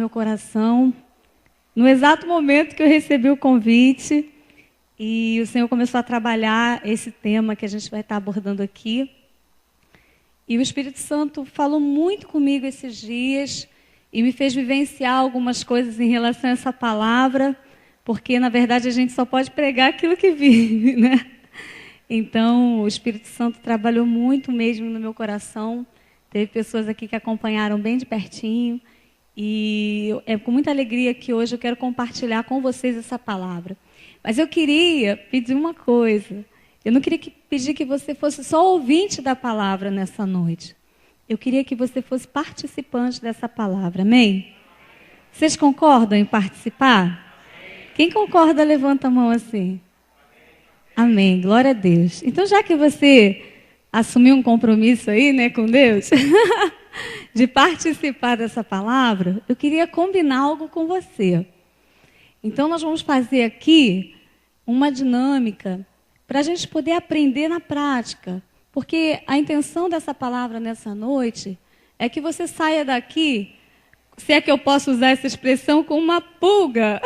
meu coração no exato momento que eu recebi o convite e o Senhor começou a trabalhar esse tema que a gente vai estar abordando aqui. E o Espírito Santo falou muito comigo esses dias e me fez vivenciar algumas coisas em relação a essa palavra, porque, na verdade, a gente só pode pregar aquilo que vive, né? Então, o Espírito Santo trabalhou muito mesmo no meu coração. Teve pessoas aqui que acompanharam bem de pertinho. E é com muita alegria que hoje eu quero compartilhar com vocês essa palavra. Mas eu queria pedir uma coisa. Eu não queria pedir que você fosse só ouvinte da palavra nessa noite. Eu queria que você fosse participante dessa palavra. Amém? Vocês concordam em participar? Quem concorda, levanta a mão assim. Amém. Glória a Deus. Então, já que você assumiu um compromisso aí, né, com Deus, de participar dessa palavra, eu queria combinar algo com você. Então, nós vamos fazer aqui uma dinâmica para a gente poder aprender na prática. Porque a intenção dessa palavra nessa noite é que você saia daqui, se é que eu posso usar essa expressão, com uma pulga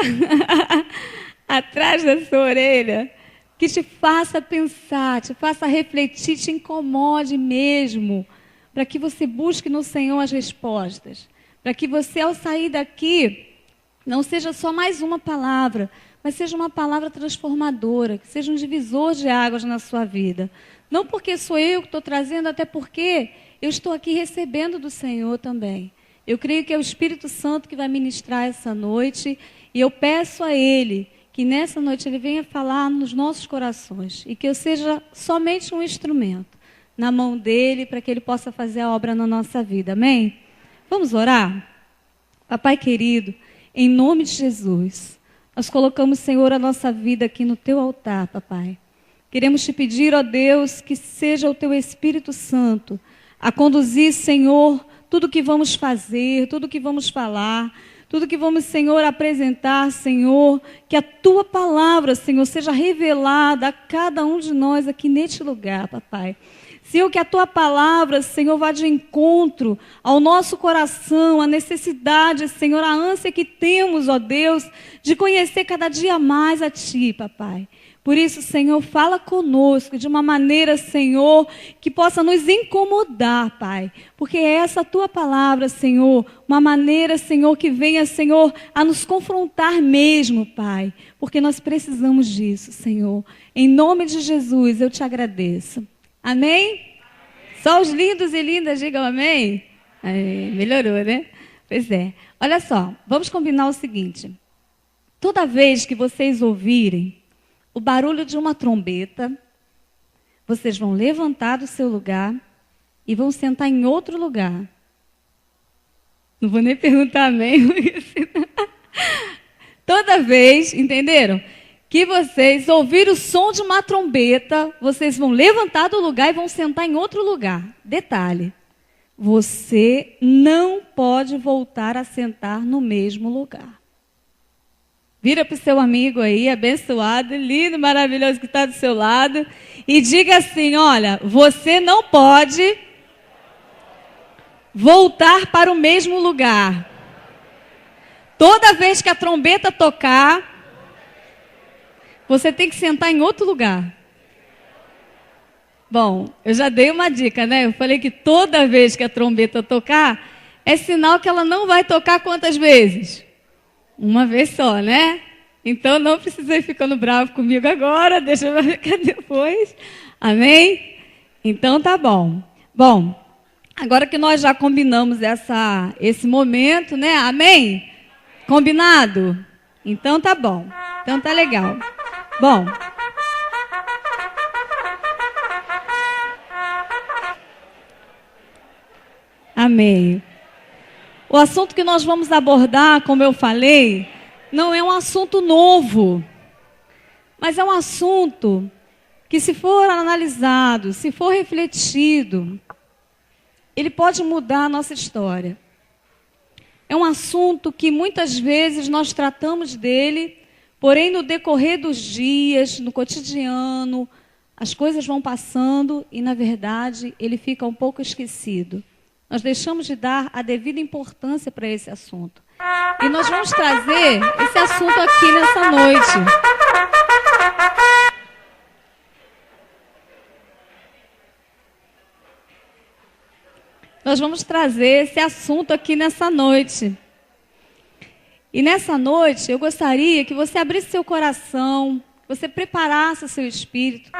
atrás da sua orelha, que te faça pensar, te faça refletir, te incomode mesmo, para que você busque no Senhor as respostas. Para que você, ao sair daqui, não seja só mais uma palavra, mas seja uma palavra transformadora, que seja um divisor de águas na sua vida. Não porque sou eu que estou trazendo, até porque eu estou aqui recebendo do Senhor também. Eu creio que é o Espírito Santo que vai ministrar essa noite, e eu peço a Ele que nessa noite Ele venha falar nos nossos corações e que eu seja somente um instrumento na mão dEle para que Ele possa fazer a obra na nossa vida. Amém? Vamos orar? Papai querido, em nome de Jesus, nós colocamos, Senhor, a nossa vida aqui no Teu altar, Papai. Queremos Te pedir, ó Deus, que seja o Teu Espírito Santo a conduzir, Senhor, tudo que vamos fazer, tudo que vamos falar, tudo que vamos, Senhor, apresentar, Senhor, que a Tua palavra, Senhor, seja revelada a cada um de nós aqui neste lugar, Papai. Senhor, que a Tua palavra, Senhor, vá de encontro ao nosso coração, a necessidade, Senhor, a ânsia que temos, ó Deus, de conhecer cada dia mais a Ti, Papai. Por isso, Senhor, fala conosco de uma maneira, Senhor, que possa nos incomodar, Pai. Porque é essa Tua palavra, Senhor, uma maneira, Senhor, que venha, Senhor, a nos confrontar mesmo, Pai. Porque nós precisamos disso, Senhor. Em nome de Jesus, eu Te agradeço. Amém? Amém. Só os lindos e lindas digam amém? Amém. Melhorou, né? Pois é. Olha só, vamos combinar o seguinte. Toda vez que vocês ouvirem o barulho de uma trombeta, vocês vão levantar do seu lugar e vão sentar em outro lugar. Não vou nem perguntar amém. Toda vez, entenderam? Que vocês ouvirem o som de uma trombeta, vocês vão levantar do lugar e vão sentar em outro lugar. Detalhe, você não pode voltar a sentar no mesmo lugar. Vira para o seu amigo aí, abençoado, lindo, maravilhoso que está do seu lado, e diga assim, olha, você não pode voltar para o mesmo lugar. Toda vez que a trombeta tocar, você tem que sentar em outro lugar. Bom, eu já dei uma dica, né? Eu falei que toda vez que a trombeta tocar, é sinal que ela não vai tocar quantas vezes? Uma vez só, né? Então não precisa ir ficando bravo comigo agora, deixa eu ficar depois. Amém? Então tá bom. Bom, agora que nós já combinamos esse momento, né? Amém? Combinado? Então tá bom. Então tá legal. Bom. Amém. O assunto que nós vamos abordar, como eu falei, não é um assunto novo, mas é um assunto que, se for analisado, se for refletido, ele pode mudar a nossa história. É um assunto que muitas vezes nós tratamos dele, porém no decorrer dos dias, no cotidiano, as coisas vão passando e, na verdade, ele fica um pouco esquecido. Nós deixamos de dar a devida importância para esse assunto. E nós vamos trazer esse assunto aqui nessa noite. Nós vamos trazer esse assunto aqui nessa noite. E nessa noite eu gostaria que você abrisse seu coração, que você preparasse o seu espírito.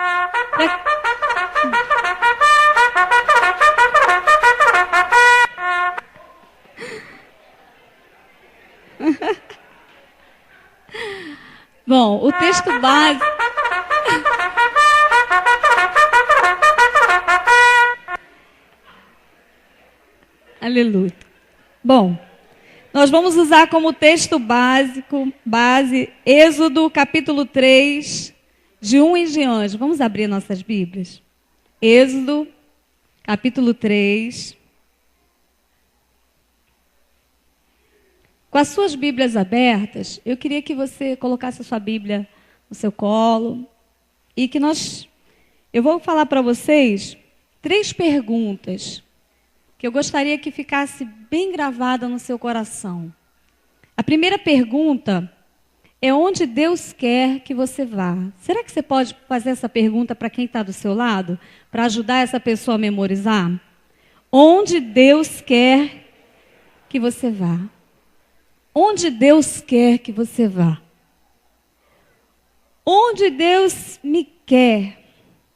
Bom, o texto base... Aleluia. Bom, nós vamos usar como texto base, Êxodo capítulo 3, de 1 em diante. Vamos abrir nossas Bíblias. Êxodo capítulo 3. Com as suas Bíblias abertas, eu queria que você colocasse a sua Bíblia no seu colo e que eu vou falar para vocês 3 perguntas que eu gostaria que ficasse bem gravada no seu coração. A primeira pergunta é onde Deus quer que você vá. Será que você pode fazer essa pergunta para quem está do seu lado, para ajudar essa pessoa a memorizar? Onde Deus quer que você vá? Onde Deus quer que você vá? Onde Deus me quer?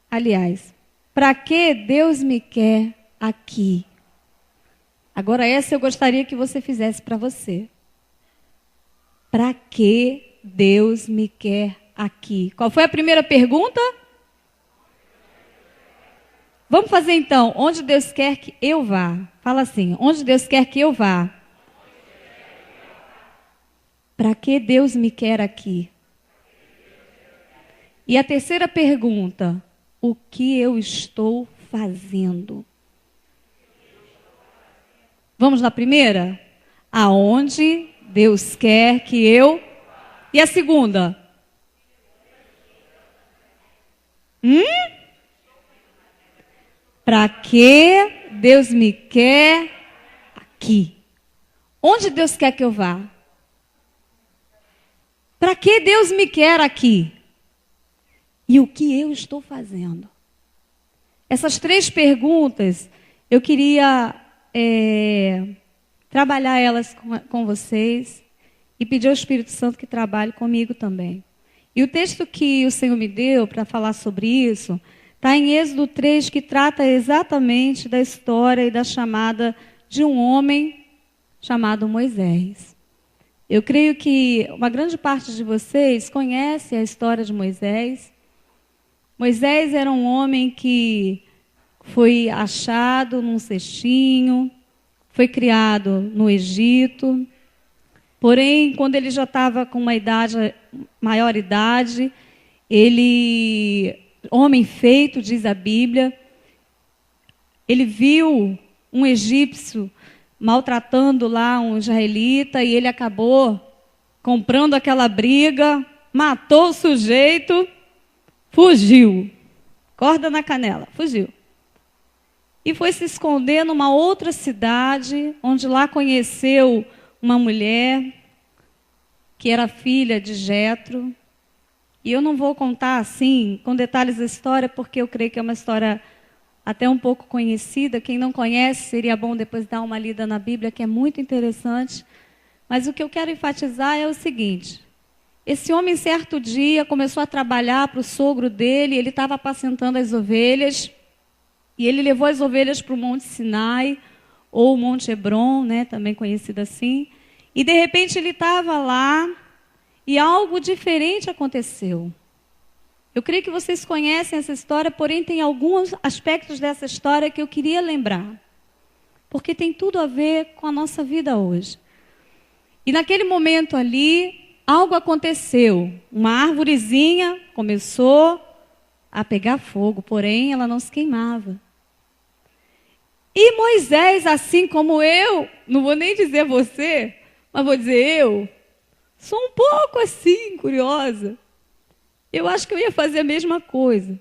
Aliás, para que Deus me quer aqui? Agora essa eu gostaria que você fizesse para você. Para que Deus me quer aqui? Qual foi a primeira pergunta? Vamos fazer então, onde Deus quer que eu vá? Fala assim, onde Deus quer que eu vá? Para que Deus me quer aqui? E a terceira pergunta, o que eu estou fazendo? Vamos na primeira? Aonde Deus quer que eu... E a segunda? Para que Deus me quer aqui? Onde Deus quer que eu vá? Para que Deus me quer aqui? E o que eu estou fazendo? Essas 3 perguntas, eu queria trabalhar elas com vocês e pedir ao Espírito Santo que trabalhe comigo também. E o texto que o Senhor me deu para falar sobre isso está em Êxodo 3, que trata exatamente da história e da chamada de um homem chamado Moisés. Eu creio que uma grande parte de vocês conhece a história de Moisés. Moisés era um homem que foi achado num cestinho, foi criado no Egito. Porém, quando ele já estava com uma maior idade, homem feito, diz a Bíblia, ele viu um egípcio maltratando lá um israelita e ele acabou comprando aquela briga, matou o sujeito, fugiu. Corda na canela, fugiu. E foi se esconder numa outra cidade, onde lá conheceu uma mulher que era filha de Jetro. E eu não vou contar assim, com detalhes da história, porque eu creio que é uma história até um pouco conhecida. Quem não conhece, seria bom depois dar uma lida na Bíblia, que é muito interessante. Mas o que eu quero enfatizar é o seguinte. Esse homem, certo dia, começou a trabalhar para o sogro dele, ele estava apacentando as ovelhas, e ele levou as ovelhas para o Monte Sinai, ou Monte Hebron, né, também conhecido assim, e de repente ele estava lá, e algo diferente aconteceu. Eu creio que vocês conhecem essa história, porém tem alguns aspectos dessa história que eu queria lembrar, porque tem tudo a ver com a nossa vida hoje. E naquele momento ali, algo aconteceu. Uma árvorezinha começou a pegar fogo, porém ela não se queimava. E Moisés, assim como eu, não vou nem dizer você, mas vou dizer eu, sou um pouco assim, curiosa. Eu acho que eu ia fazer a mesma coisa.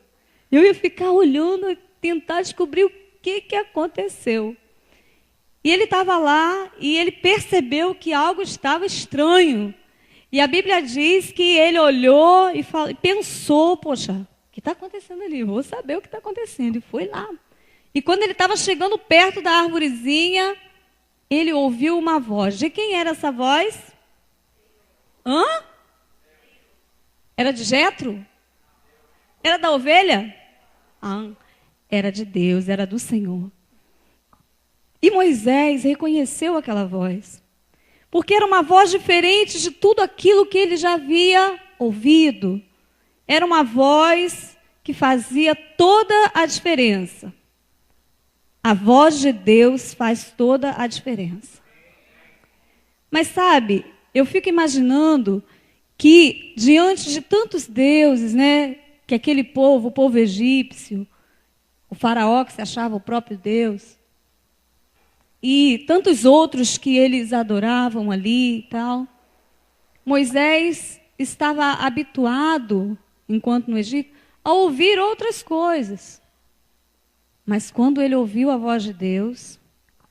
Eu ia ficar olhando e tentar descobrir o que aconteceu. E ele estava lá e ele percebeu que algo estava estranho. E a Bíblia diz que ele olhou e pensou, poxa, o que está acontecendo ali? Vou saber o que está acontecendo. E foi lá. E quando ele estava chegando perto da árvorezinha, ele ouviu uma voz. De quem era essa voz? Hã? Era de Jetro? Era da ovelha? Ah, era de Deus, era do Senhor. E Moisés reconheceu aquela voz, porque era uma voz diferente de tudo aquilo que ele já havia ouvido. Era uma voz que fazia toda a diferença. A voz de Deus faz toda a diferença. Mas sabe, eu fico imaginando que diante de tantos deuses, né, que aquele povo, o povo egípcio, o faraó que se achava o próprio Deus, e tantos outros que eles adoravam ali e tal, Moisés estava habituado, enquanto no Egito, a ouvir outras coisas. Mas quando ele ouviu a voz de Deus,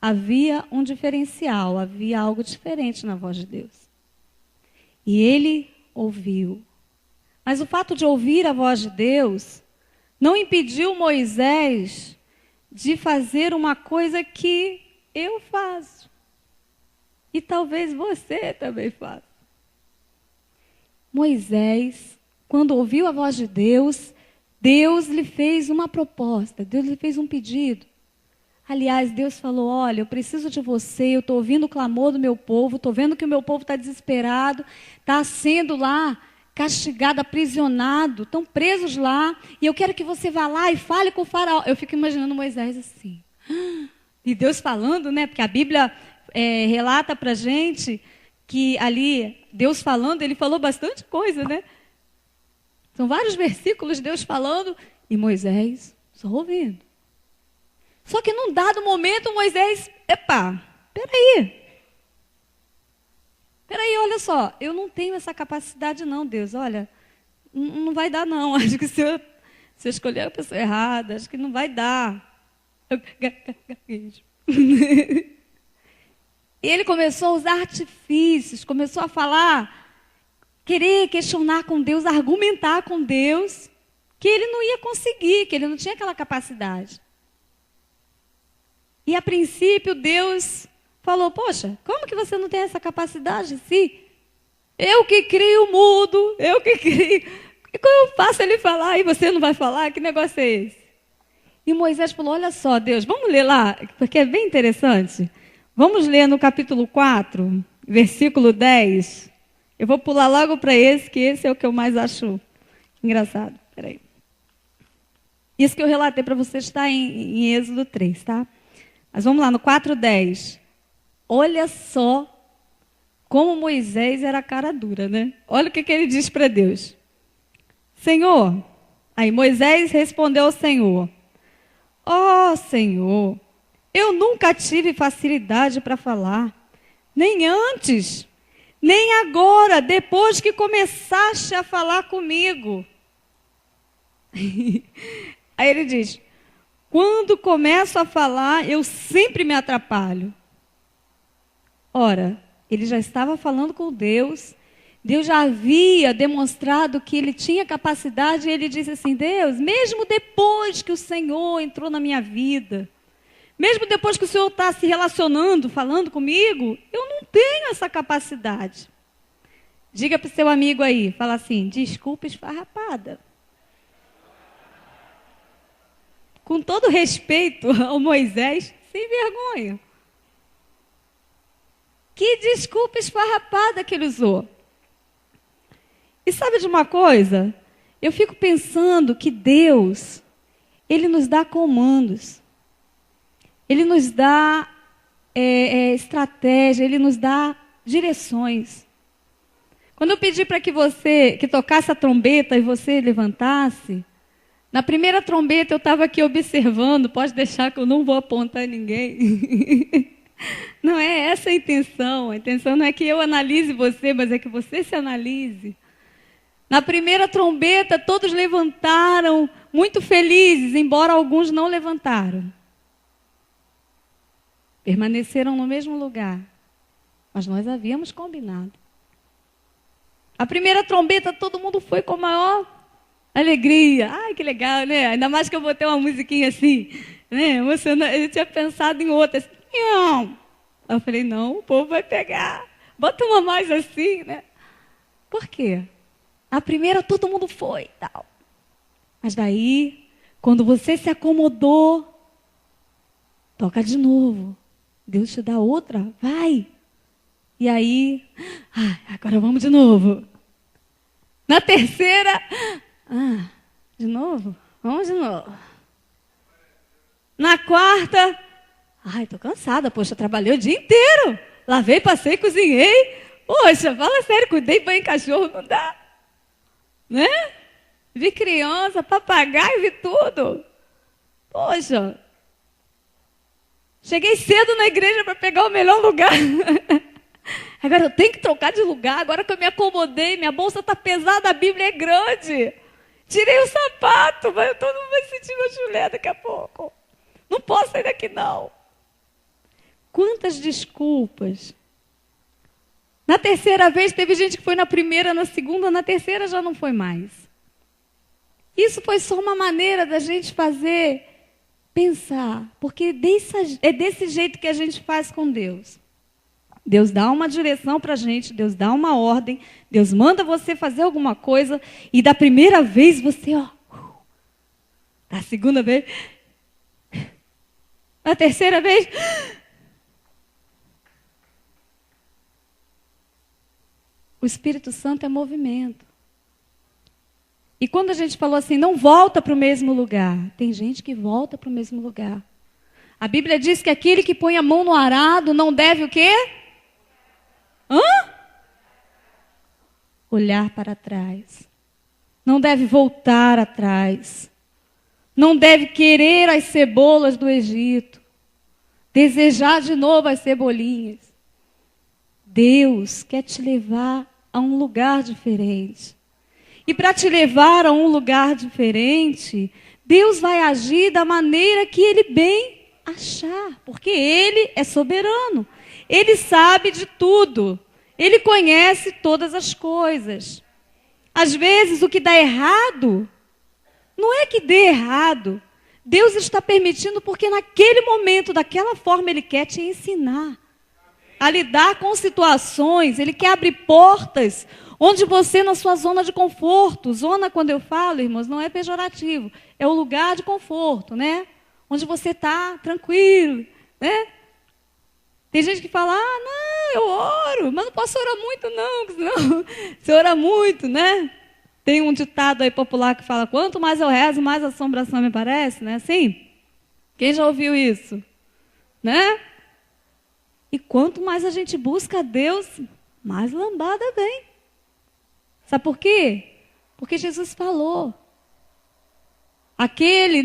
havia um diferencial, havia algo diferente na voz de Deus. E ele ouviu. Mas o fato de ouvir a voz de Deus não impediu Moisés de fazer uma coisa que eu faço. E talvez você também faça. Moisés, quando ouviu a voz de Deus, Deus lhe fez uma proposta, Deus lhe fez um pedido. Aliás, Deus falou, olha, eu preciso de você, eu estou ouvindo o clamor do meu povo, estou vendo que o meu povo está desesperado, está sendo lá castigado, aprisionado, estão presos lá, e eu quero que você vá lá e fale com o faraó. Eu fico imaginando Moisés assim. E Deus falando, né? Porque a Bíblia relata para a gente que ali, Deus falando, ele falou bastante coisa, né? São vários versículos de Deus falando e Moisés só ouvindo. Só que num dado momento Moisés, peraí, olha só, eu não tenho essa capacidade não, Deus, olha, não vai dar não, acho que se eu escolher a pessoa errada, acho que não vai dar. E ele começou a usar artifícios, começou a falar, querer questionar com Deus, argumentar com Deus, que ele não ia conseguir, que ele não tinha aquela capacidade. E a princípio Deus falou, poxa, como que você não tem essa capacidade? Se eu que crio o mudo, eu que crio, e como eu faço ele falar e você não vai falar? Que negócio é esse? E Moisés falou, olha só, Deus, vamos ler lá, porque é bem interessante. Vamos ler no capítulo 4, versículo 10. Eu vou pular logo para esse, que esse é o que eu mais acho engraçado. Peraí. Isso que eu relatei para vocês está em Êxodo 3, tá? Mas vamos lá, no 4:10. Olha só como Moisés era cara dura, né? Olha o que ele diz para Deus. Senhor, aí Moisés respondeu ao Senhor, ó Senhor, eu nunca tive facilidade para falar, nem antes, nem agora, depois que começaste a falar comigo. Aí ele diz, quando começo a falar, eu sempre me atrapalho. Ora, ele já estava falando com Deus, Deus já havia demonstrado que ele tinha capacidade, e ele disse assim, Deus, mesmo depois que o Senhor entrou na minha vida, mesmo depois que o Senhor está se relacionando, falando comigo, eu não tenho essa capacidade. Diga para o seu amigo aí, fala assim, desculpa esfarrapada. Com todo respeito ao Moisés, sem vergonha. Que desculpa esfarrapada que ele usou. E sabe de uma coisa? Eu fico pensando que Deus, Ele nos dá comandos. Ele nos dá estratégia, Ele nos dá direções. Quando eu pedi para que tocasse a trombeta e você levantasse, na primeira trombeta eu estava aqui observando, pode deixar que eu não vou apontar ninguém. Não é essa a intenção não é que eu analise você, mas é que você se analise. Na primeira trombeta todos levantaram, muito felizes, embora alguns não levantaram. Permaneceram no mesmo lugar. Mas nós havíamos combinado. A primeira trombeta, todo mundo foi com a maior alegria. Ai, que legal, né? Ainda mais que eu botei uma musiquinha assim, né? Emocionante. Eu tinha pensado em outra. Assim, não. Eu falei, não, o povo vai pegar. Bota uma mais assim, né? Por quê? A primeira todo mundo foi, tal. Mas daí, quando você se acomodou, toca de novo. Deus te dá outra, vai. E aí, agora vamos de novo. Na terceira, de novo? Vamos de novo. Na quarta, tô cansada, poxa, trabalhei o dia inteiro. Lavei, passei, cozinhei. Poxa, fala sério, cuidei bem cachorro, não dá. Né? Vi criança, papagaio, vi tudo. Poxa. Cheguei cedo na igreja para pegar o melhor lugar. Agora eu tenho que trocar de lugar. Agora que eu me acomodei, minha bolsa está pesada, a Bíblia é grande. Tirei o sapato, mas todo mundo vai sentir meu chulé daqui a pouco. Não posso sair daqui, não. Quantas desculpas. Na terceira vez, teve gente que foi na primeira, na segunda, na terceira já não foi mais. Isso foi só uma maneira da gente fazer, pensar. Porque é desse jeito que a gente faz com Deus. Deus dá uma direção para a gente, Deus dá uma ordem, Deus manda você fazer alguma coisa, e da primeira vez você, da segunda vez, na terceira vez, o Espírito Santo é movimento. E quando a gente falou assim, não volta para o mesmo lugar, tem gente que volta para o mesmo lugar. A Bíblia diz que aquele que põe a mão no arado não deve o quê? Olhar para trás. Não deve voltar atrás. Não deve querer as cebolas do Egito. Desejar de novo as cebolinhas. Deus quer te levar a um lugar diferente. E para te levar a um lugar diferente, Deus vai agir da maneira que Ele bem achar. Porque Ele é soberano. Ele sabe de tudo. Ele conhece todas as coisas. Às vezes, o que dá errado, não é que dê errado. Deus está permitindo porque naquele momento, daquela forma, Ele quer te ensinar a lidar com situações. Ele quer abrir portas onde você, na sua zona de conforto. Zona, quando eu falo, irmãos, não é pejorativo. É o lugar de conforto, né? Onde você está tranquilo, né? Tem gente que fala, não, eu oro, mas não posso orar muito não, senão você ora muito, né? Tem um ditado aí popular que fala, quanto mais eu rezo, mais assombração me parece, né? Assim? Quem já ouviu isso? Né? E quanto mais a gente busca a Deus, mais lambada vem. Sabe por quê? Porque Jesus falou. Aquele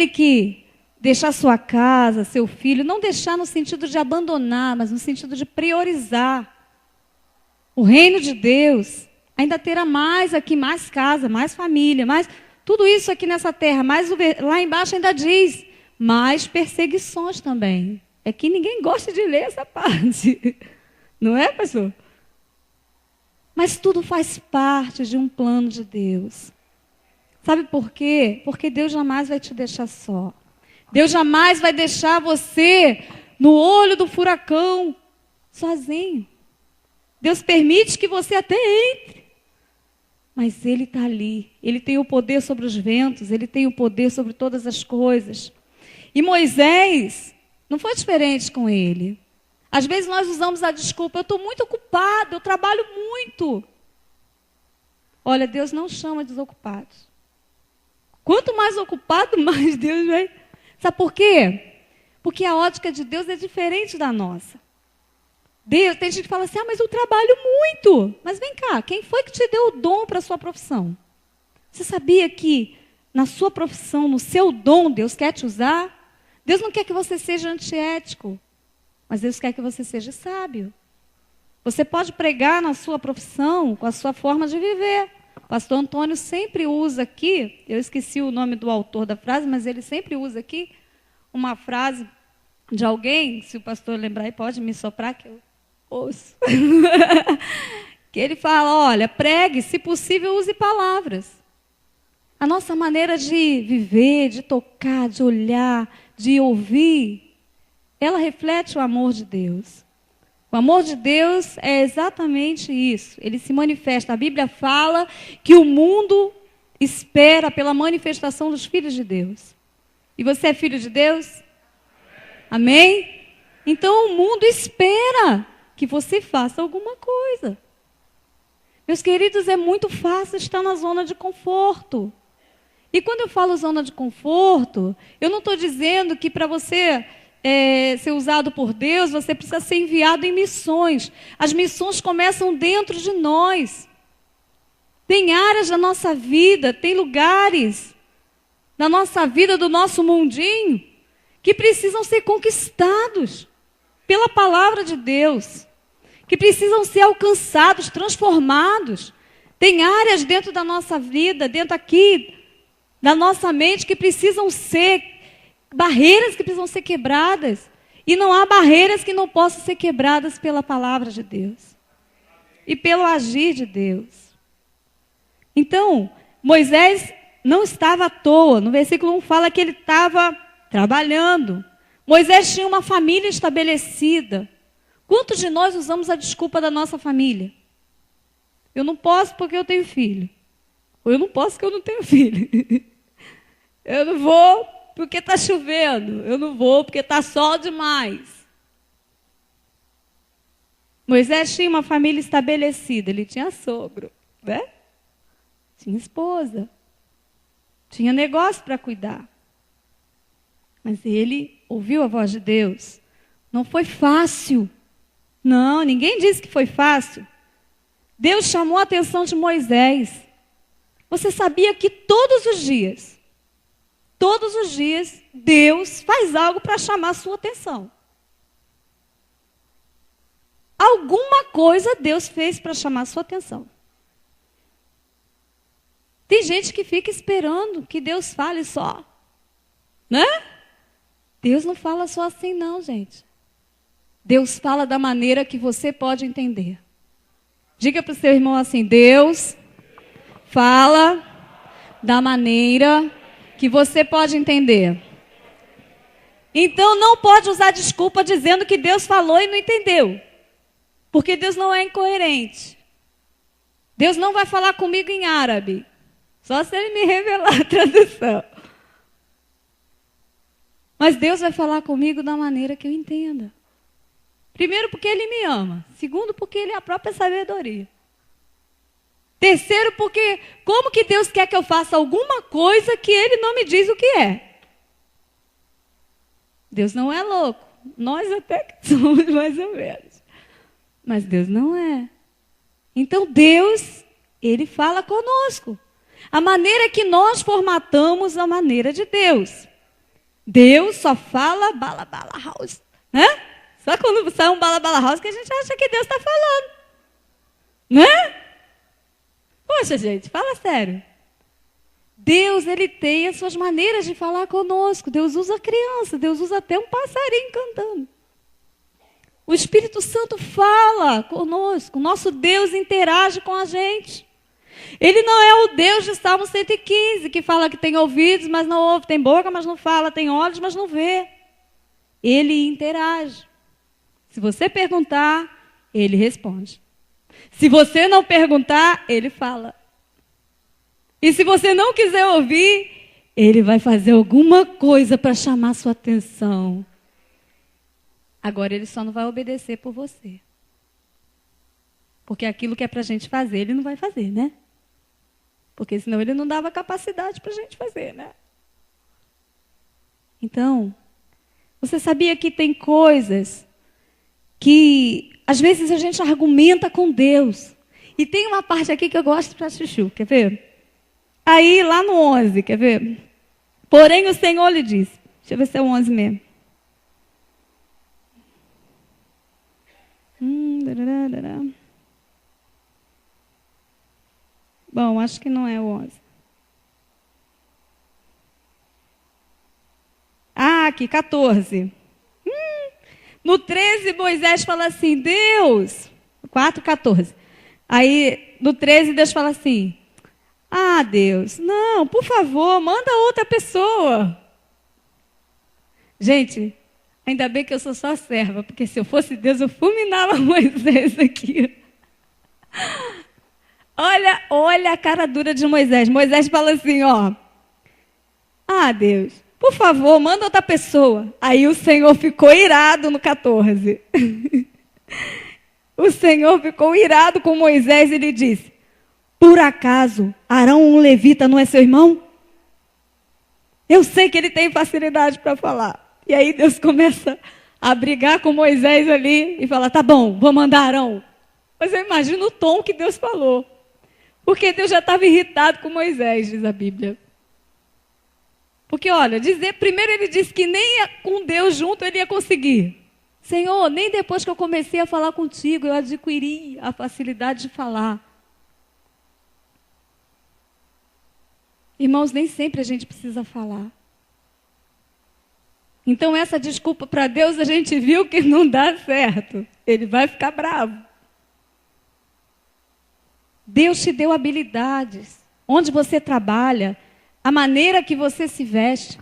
que deixar sua casa, seu filho, não deixar no sentido de abandonar, mas no sentido de priorizar. O reino de Deus ainda terá mais aqui, mais casa, mais família, mais tudo isso aqui nessa terra, mas lá embaixo ainda diz, mais perseguições também. É que ninguém gosta de ler essa parte. Não é, pastor? Mas tudo faz parte de um plano de Deus. Sabe por quê? Porque Deus jamais vai te deixar só. Deus jamais vai deixar você no olho do furacão sozinho. Deus permite que você até entre. Mas Ele está ali. Ele tem o poder sobre os ventos. Ele tem o poder sobre todas as coisas. E Moisés não foi diferente com ele. Às vezes nós usamos a desculpa, eu estou muito ocupado, eu trabalho muito. Olha, Deus não chama desocupados. Quanto mais ocupado, mais Deus vai... Sabe por quê? Porque a ótica de Deus é diferente da nossa. Deus, tem gente que fala assim, mas eu trabalho muito. Mas vem cá, quem foi que te deu o dom para a sua profissão? Você sabia que na sua profissão, no seu dom, Deus quer te usar? Deus não quer que você seja antiético, mas Deus quer que você seja sábio. Você pode pregar na sua profissão com a sua forma de viver. O pastor Antônio sempre usa aqui, eu esqueci o nome do autor da frase, mas ele sempre usa aqui uma frase de alguém, se o pastor lembrar, pode me soprar que eu ouço. Que ele fala, olha, pregue, se possível, use palavras. A nossa maneira de viver, de tocar, de olhar, de ouvir, ela reflete o amor de Deus. O amor de Deus é exatamente isso. Ele se manifesta. A Bíblia fala que o mundo espera pela manifestação dos filhos de Deus. E você é filho de Deus? Amém? Então o mundo espera que você faça alguma coisa. Meus queridos, é muito fácil estar na zona de conforto. E quando eu falo zona de conforto, eu não estou dizendo que para você ser usado por Deus, você precisa ser enviado em missões. As missões começam dentro de nós. Tem áreas da nossa vida, tem lugares da nossa vida, do nosso mundinho, que precisam ser conquistados pela palavra de Deus, que precisam ser alcançados, transformados. Tem áreas dentro da nossa vida, dentro aqui da nossa mente, que precisam ser barreiras que precisam ser quebradas. E não há barreiras que não possam ser quebradas pela palavra de Deus e pelo agir de Deus. Então, Moisés não estava à toa. No versículo 1 fala que ele estava trabalhando. Moisés tinha uma família estabelecida. Quantos de nós usamos a desculpa da nossa família? Eu não posso porque eu tenho filho. Ou eu não posso porque eu não tenho filho. Eu não vou porque está chovendo. Eu não vou porque está sol demais. Moisés tinha uma família estabelecida. Ele tinha sogro, né? Tinha esposa. Tinha negócio para cuidar. Mas ele ouviu a voz de Deus. Não foi fácil. Não, ninguém disse que foi fácil. Deus chamou a atenção de Moisés. Você sabia que todos os dias, Deus faz algo para chamar a sua atenção. Alguma coisa Deus fez para chamar a sua atenção. Tem gente que fica esperando que Deus fale só. Né? Deus não fala só assim não, gente. Deus fala da maneira que você pode entender. Diga para o seu irmão assim, Deus fala da maneira que você pode entender. Então não pode usar desculpa dizendo que Deus falou e não entendeu. Porque Deus não é incoerente. Deus não vai falar comigo em árabe. Só se Ele me revelar a tradução. Mas Deus vai falar comigo da maneira que eu entenda. Primeiro, porque Ele me ama. Segundo, porque Ele é a própria sabedoria. Terceiro, porque como que Deus quer que eu faça alguma coisa que Ele não me diz o que é? Deus não é louco. Nós até que somos mais ou menos. Mas Deus não é. Então Deus, Ele fala conosco. A maneira que nós formatamos a maneira de Deus. Deus só fala bala bala house, né? Só quando sai um bala bala house que a gente acha que Deus está falando, né? Poxa, gente, fala sério. Deus, Ele tem as suas maneiras de falar conosco. Deus usa criança, Deus usa até um passarinho cantando. O Espírito Santo fala conosco. O nosso Deus interage com a gente. Ele não é o Deus de Salmo 115, que fala que tem ouvidos, mas não ouve, tem boca, mas não fala, tem olhos, mas não vê. Ele interage. Se você perguntar, Ele responde. Se você não perguntar, Ele fala. E se você não quiser ouvir, Ele vai fazer alguma coisa para chamar sua atenção. Agora, Ele só não vai obedecer por você. Porque aquilo que é para a gente fazer, Ele não vai fazer, né? Porque senão Ele não dava capacidade para a gente fazer, né? Então, você sabia que tem coisas que, às vezes, a gente argumenta com Deus. E tem uma parte aqui que eu gosto para chuchu, quer ver? Aí, lá no 11, quer ver? Porém, o Senhor lhe disse. Deixa eu ver se é o 11 mesmo. Bom, acho que não é o 11. Ah, aqui, 14. No 13, Moisés fala assim, Deus, 4:14. Aí, no 13, Deus fala assim, ah, Deus, não, por favor, manda outra pessoa. Gente, ainda bem que eu sou só serva, porque se eu fosse Deus, eu fulminava Moisés aqui. Olha a cara dura de Moisés. Moisés fala assim, ó, ah, Deus, por favor, manda outra pessoa. Aí o Senhor ficou irado no 14. O Senhor ficou irado com Moisés e lhe disse, por acaso Arão, um levita, não é seu irmão? Eu sei que ele tem facilidade para falar. E aí Deus começa a brigar com Moisés ali e fala, tá bom, vou mandar Arão. Mas eu imagino o tom que Deus falou. Porque Deus já estava irritado com Moisés, diz a Bíblia. Porque, olha, primeiro ele disse que nem com Deus junto ele ia conseguir. Senhor, nem depois que eu comecei a falar contigo, eu adquiri a facilidade de falar. Irmãos, nem sempre a gente precisa falar. Então, essa desculpa para Deus, a gente viu que não dá certo. Ele vai ficar bravo. Deus te deu habilidades. Onde você trabalha, a maneira que você se veste,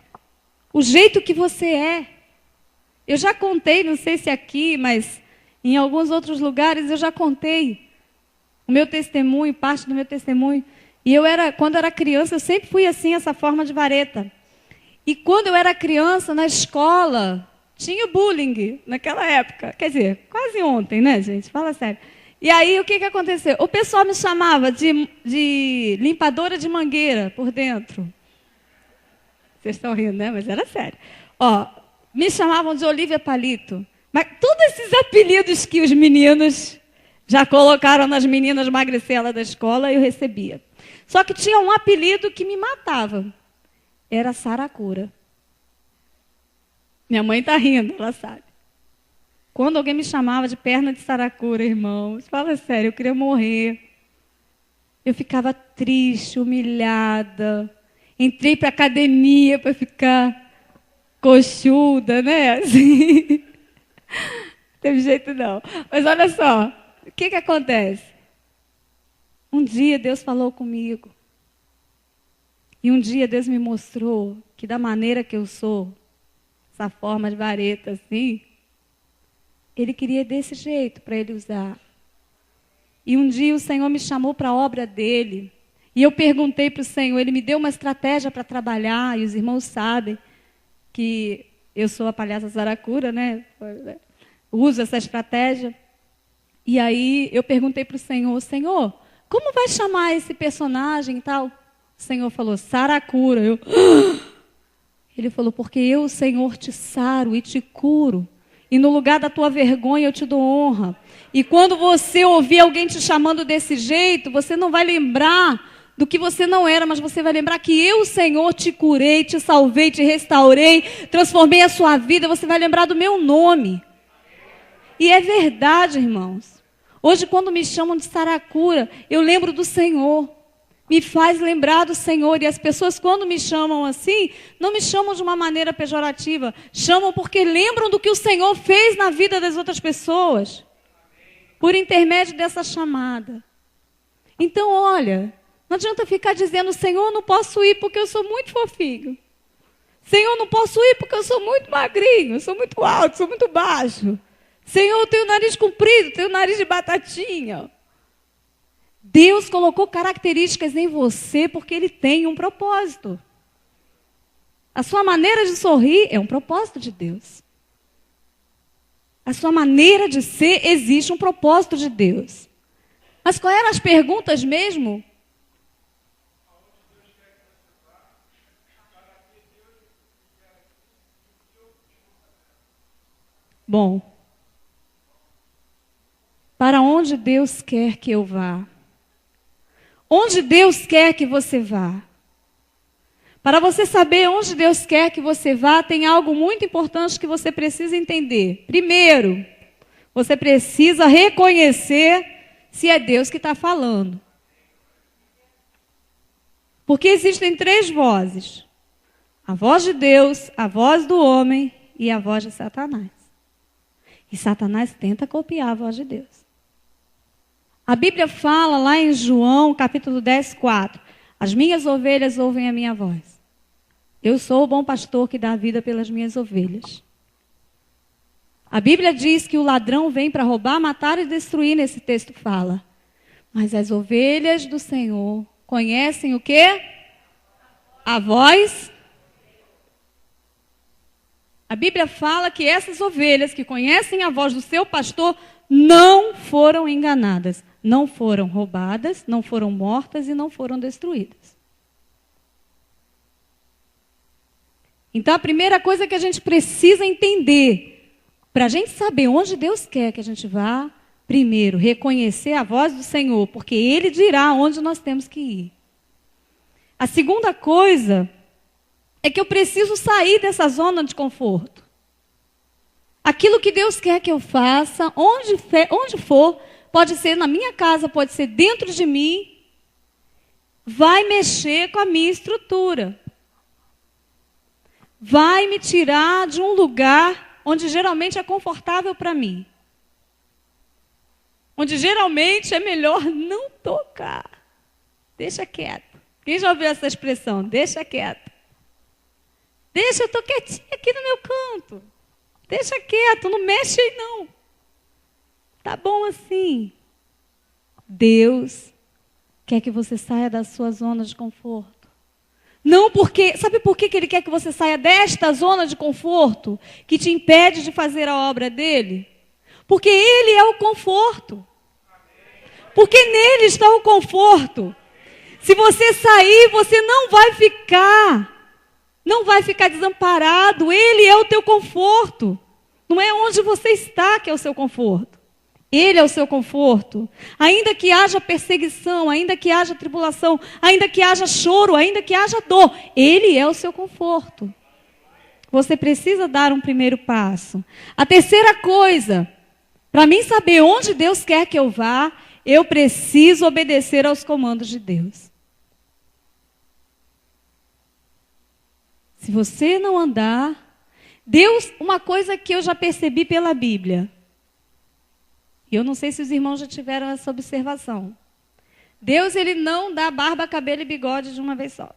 o jeito que você é. Eu já contei, não sei se aqui, mas em alguns outros lugares eu já contei o meu testemunho, parte do meu testemunho. E quando eu era criança, eu sempre fui assim, essa forma de vareta. E quando eu era criança, na escola, tinha bullying naquela época. Quer dizer, quase ontem, né, gente? Fala sério. E aí, o que aconteceu? O pessoal me chamava de limpadora de mangueira por dentro. Vocês estão rindo, né? Mas era sério. Ó, me chamavam de Olívia Palito. Mas todos esses apelidos que os meninos já colocaram nas meninas magricelas da escola, eu recebia. Só que tinha um apelido que me matava. Era Saracura. Minha mãe está rindo, ela sabe. Quando alguém me chamava de perna de saracura, irmãos, fala sério, eu queria morrer. Eu ficava triste, humilhada. Entrei para a academia para ficar coxuda, né? Assim. Não teve jeito não. Mas olha só, o que acontece? Um dia Deus falou comigo. E um dia Deus me mostrou que da maneira que eu sou, essa forma de vareta assim, Ele queria desse jeito para Ele usar. E um dia o Senhor me chamou para a obra dEle. E eu perguntei para o Senhor, Ele me deu uma estratégia para trabalhar, e os irmãos sabem que eu sou a palhaça Saracura, né? Uso essa estratégia. E aí eu perguntei para o Senhor, Senhor, como vai chamar esse personagem e tal? O Senhor falou, Saracura. Ele falou, porque eu, Senhor, te saro e te curo. E no lugar da tua vergonha eu te dou honra. E quando você ouvir alguém te chamando desse jeito, você não vai lembrar do que você não era, mas você vai lembrar que eu, Senhor, te curei, te salvei, te restaurei, transformei a sua vida. Você vai lembrar do meu nome. E é verdade, irmãos. Hoje, quando me chamam de Saracura, eu lembro do Senhor. Me faz lembrar do Senhor. E as pessoas, quando me chamam assim, não me chamam de uma maneira pejorativa. Chamam porque lembram do que o Senhor fez na vida das outras pessoas. Por intermédio dessa chamada. Então, olha, não adianta ficar dizendo, Senhor, não posso ir porque eu sou muito fofinho. Senhor, não posso ir porque eu sou muito magrinho, sou muito alto, sou muito baixo. Senhor, eu tenho o nariz comprido, tenho o nariz de batatinha. Deus colocou características em você porque Ele tem um propósito. A sua maneira de sorrir é um propósito de Deus. A sua maneira de ser, existe um propósito de Deus. Mas quais eram as perguntas mesmo? Bom, para onde Deus quer que eu vá? Onde Deus quer que você vá? Para você saber onde Deus quer que você vá, tem algo muito importante que você precisa entender. Primeiro, você precisa reconhecer se é Deus que está falando. Porque existem 3 vozes. A voz de Deus, a voz do homem e a voz de Satanás. E Satanás tenta copiar a voz de Deus. A Bíblia fala lá em João, capítulo 10, 4. As minhas ovelhas ouvem a minha voz. Eu sou o bom pastor que dá a vida pelas minhas ovelhas. A Bíblia diz que o ladrão vem para roubar, matar e destruir, nesse texto fala. Mas as ovelhas do Senhor conhecem o quê? A voz. A Bíblia fala que essas ovelhas que conhecem a voz do seu pastor não foram enganadas, não foram roubadas, não foram mortas e não foram destruídas. Então a primeira coisa que a gente precisa entender, para a gente saber onde Deus quer que a gente vá, primeiro, reconhecer a voz do Senhor, porque Ele dirá onde nós temos que ir. A segunda coisa é que eu preciso sair dessa zona de conforto. Aquilo que Deus quer que eu faça, onde for, pode ser na minha casa, pode ser dentro de mim, vai mexer com a minha estrutura. Vai me tirar de um lugar onde geralmente é confortável para mim. Onde geralmente é melhor não tocar. Deixa quieto. Quem já ouviu essa expressão? Deixa quieto. Deixa, eu estou quietinha aqui no meu canto. Deixa quieto, não mexe aí não. Tá bom assim. Deus quer que você saia da sua zona de conforto. Não porque, sabe por que Ele quer que você saia desta zona de conforto que te impede de fazer a obra dele? Porque Ele é o conforto. Porque nele está o conforto. Se você sair, você não vai ficar desamparado. Ele é o teu conforto. Não é onde você está que é o seu conforto. Ele é o seu conforto. Ainda que haja perseguição, ainda que haja tribulação, ainda que haja choro, ainda que haja dor, Ele é o seu conforto. Você precisa dar um primeiro passo. A terceira coisa, para mim saber onde Deus quer que eu vá, eu preciso obedecer aos comandos de Deus. Se você não andar, Deus, uma coisa que eu já percebi pela Bíblia, eu não sei se os irmãos já tiveram essa observação. Deus, Ele não dá barba, cabelo e bigode de uma vez só.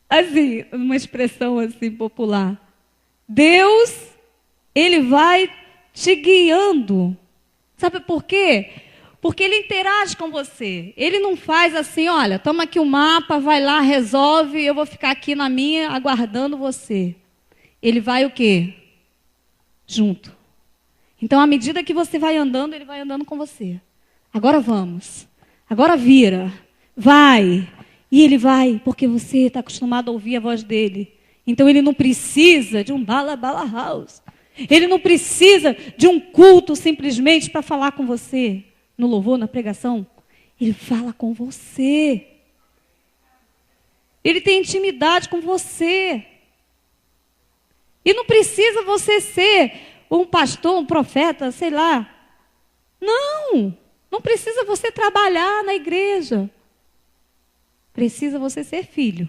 Assim, uma expressão assim popular. Deus, Ele vai te guiando. Sabe por quê? Porque Ele interage com você. Ele não faz assim, olha, toma aqui o mapa, vai lá, resolve, eu vou ficar aqui na minha aguardando você. Ele vai o quê? Junto. Então, à medida que você vai andando, Ele vai andando com você. Agora vamos. Agora vira. Vai. E Ele vai, porque você está acostumado a ouvir a voz dEle. Então, Ele não precisa de um bala house. Ele não precisa de um culto simplesmente para falar com você. No louvor, na pregação. Ele fala com você. Ele tem intimidade com você. E não precisa você ser um pastor, um profeta, sei lá. Não precisa você trabalhar na igreja. Precisa você ser filho.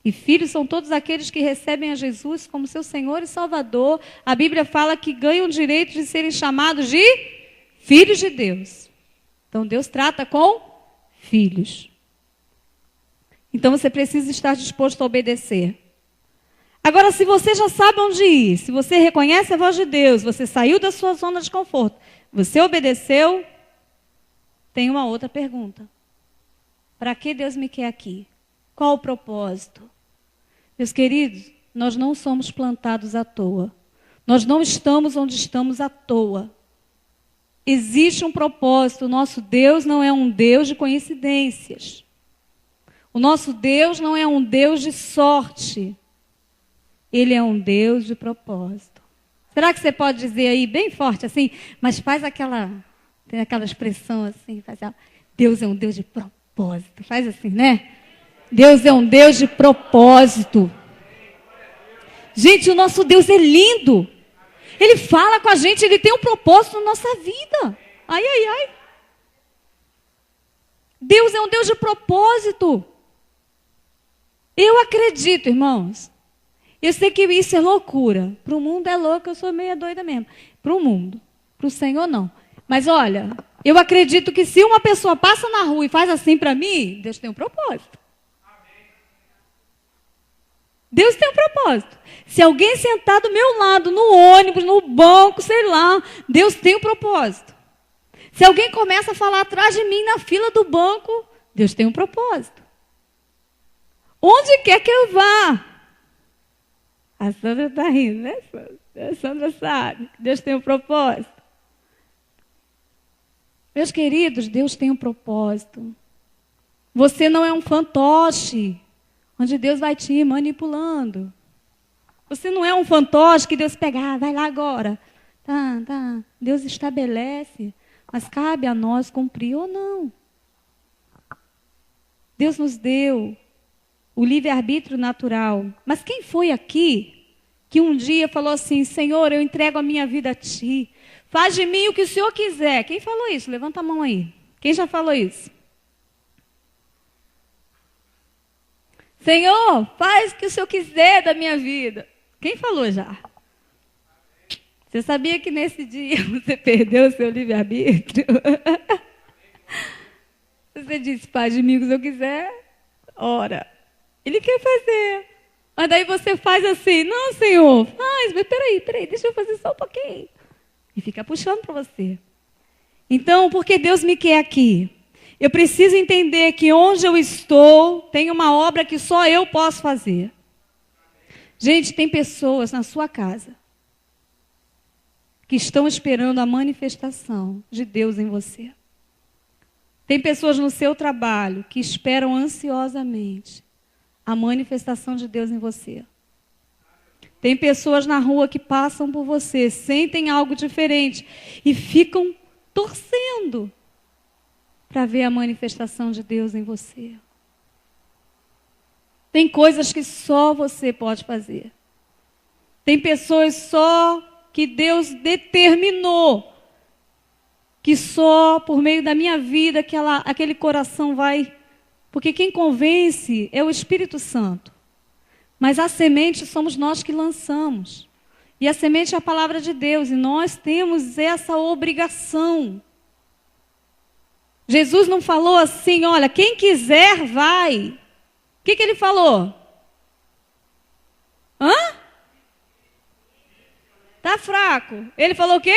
E filhos são todos aqueles que recebem a Jesus como seu Senhor e Salvador. A Bíblia fala que ganham o direito de serem chamados de filhos de Deus. Então Deus trata com filhos. Então você precisa estar disposto a obedecer. Agora, se você já sabe onde ir, se você reconhece a voz de Deus, você saiu da sua zona de conforto, você obedeceu, tem uma outra pergunta. Para que Deus me quer aqui? Qual o propósito? Meus queridos, nós não somos plantados à toa. Nós não estamos onde estamos à toa. Existe um propósito. O nosso Deus não é um Deus de coincidências. O nosso Deus não é um Deus de sorte. Ele é um Deus de propósito. Será que você pode dizer aí bem forte assim, mas faz tem aquela expressão assim, Deus é um Deus de propósito. Faz assim, né? Deus é um Deus de propósito. Gente, o nosso Deus é lindo. Ele fala com a gente, Ele tem um propósito na nossa vida. Ai, ai, ai. Deus é um Deus de propósito. Eu acredito, irmãos, Eu sei que isso é loucura. Para o mundo é louco, eu sou meia doida mesmo. Para o mundo. Para o Senhor, não. Mas olha, eu acredito que se uma pessoa passa na rua e faz assim para mim, Deus tem um propósito. Deus tem um propósito. Se alguém sentar do meu lado, no ônibus, no banco, sei lá, Deus tem um propósito. Se alguém começa a falar atrás de mim na fila do banco, Deus tem um propósito. Onde quer que eu vá? A Sandra está rindo, né, Sandra? A Sandra sabe. Deus tem um propósito. Meus queridos, Deus tem um propósito. Você não é um fantoche, onde Deus vai te manipulando. Você não é um fantoche que Deus pega, vai lá agora. Tá. Deus estabelece, mas cabe a nós cumprir ou não. Deus nos deu o livre-arbítrio natural. Mas quem foi aqui que um dia falou assim, Senhor, eu entrego a minha vida a Ti. Faz de mim o que o Senhor quiser. Quem falou isso? Levanta a mão aí. Quem já falou isso? Senhor, faz o que o Senhor quiser da minha vida. Quem falou já? Você sabia que nesse dia você perdeu o seu livre-arbítrio? Você disse, faz de mim o que o Senhor quiser. Ora, Ele quer fazer. Mas daí você faz assim, não, Senhor, faz, mas peraí, deixa eu fazer só um pouquinho. E fica puxando para você. Então, porque Deus me quer aqui? Eu preciso entender que onde eu estou, tem uma obra que só eu posso fazer. Gente, tem pessoas na sua casa que estão esperando a manifestação de Deus em você. Tem pessoas no seu trabalho que esperam ansiosamente a manifestação de Deus em você. Tem pessoas na rua que passam por você, sentem algo diferente e ficam torcendo para ver a manifestação de Deus em você. Tem coisas que só você pode fazer. Tem pessoas só que Deus determinou que só por meio da minha vida aquele coração vai... Porque quem convence é o Espírito Santo. Mas a semente somos nós que lançamos. E a semente é a palavra de Deus. E nós temos essa obrigação. Jesus não falou assim, olha, quem quiser vai. O que ele falou? Hã? Tá fraco. Ele falou o quê?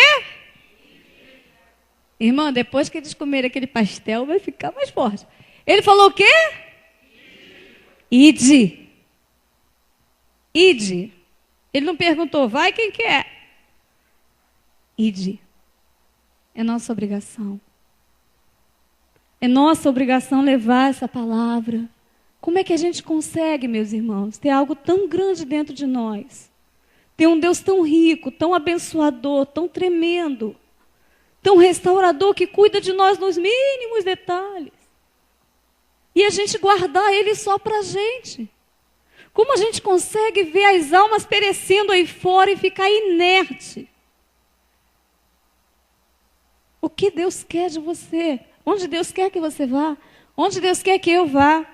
Irmã, depois que eles comerem aquele pastel, vai ficar mais forte. Ele falou o quê? Ide. Ide. Ele não perguntou, vai quem quer. Ide. É nossa obrigação. É nossa obrigação levar essa palavra. Como é que a gente consegue, meus irmãos, ter algo tão grande dentro de nós? Ter um Deus tão rico, tão abençoador, tão tremendo, tão restaurador, que cuida de nós nos mínimos detalhes. E a gente guardar Ele só para a gente. Como a gente consegue ver as almas perecendo aí fora e ficar inerte? O que Deus quer de você? Onde Deus quer que você vá? Onde Deus quer que eu vá?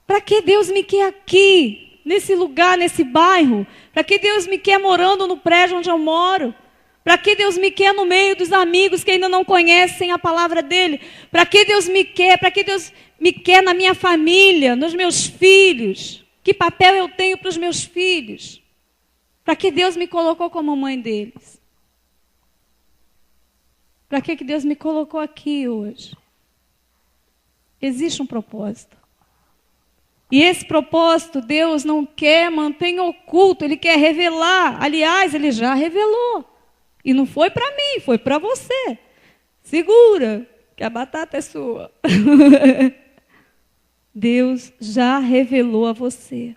Para que Deus me quer aqui, nesse lugar, nesse bairro? Para que Deus me quer morando no prédio onde eu moro? Para que Deus me quer no meio dos amigos que ainda não conhecem a palavra dEle? Para que Deus me quer? Para que Deus me quer na minha família, nos meus filhos? Que papel eu tenho para os meus filhos? Para que Deus me colocou como mãe deles? Para que Deus me colocou aqui hoje? Existe um propósito. E esse propósito Deus não quer manter oculto, Ele quer revelar. Aliás, Ele já revelou. E não foi para mim, foi para você. Segura, que a batata é sua. Deus já revelou a você.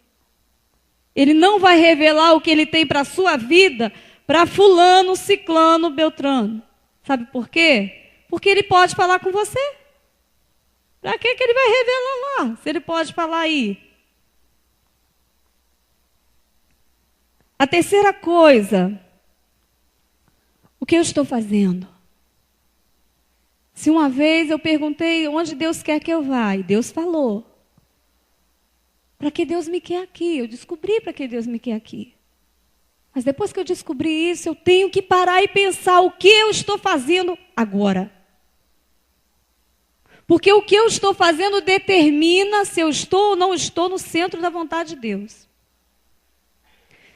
Ele não vai revelar o que Ele tem para a sua vida para fulano, ciclano, beltrano. Sabe por quê? Porque Ele pode falar com você. Para que Ele vai revelar lá, se Ele pode falar aí? A terceira coisa, o que eu estou fazendo? Se uma vez eu perguntei onde Deus quer que eu vá, e Deus falou. para que Deus me quer aqui. Eu descobri para que Deus me quer aqui. Mas depois que eu descobri isso, eu tenho que parar e pensar o que eu estou fazendo agora. Porque o que eu estou fazendo determina se eu estou ou não estou no centro da vontade de Deus.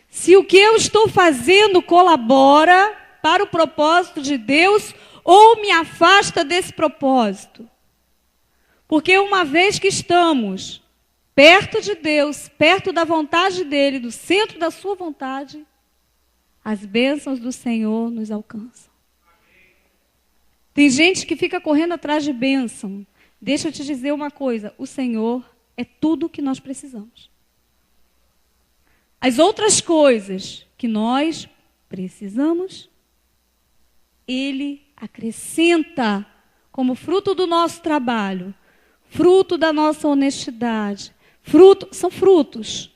Se o que eu estou fazendo colabora para o propósito de Deus ou me afasta desse propósito. Porque uma vez que estamos perto de Deus, perto da vontade dEle, do centro da sua vontade, as bênçãos do Senhor nos alcançam. Tem gente que fica correndo atrás de bênção. Deixa eu te dizer uma coisa, o Senhor é tudo o que nós precisamos. As outras coisas que nós precisamos, Ele acrescenta como fruto do nosso trabalho, fruto da nossa honestidade. São frutos.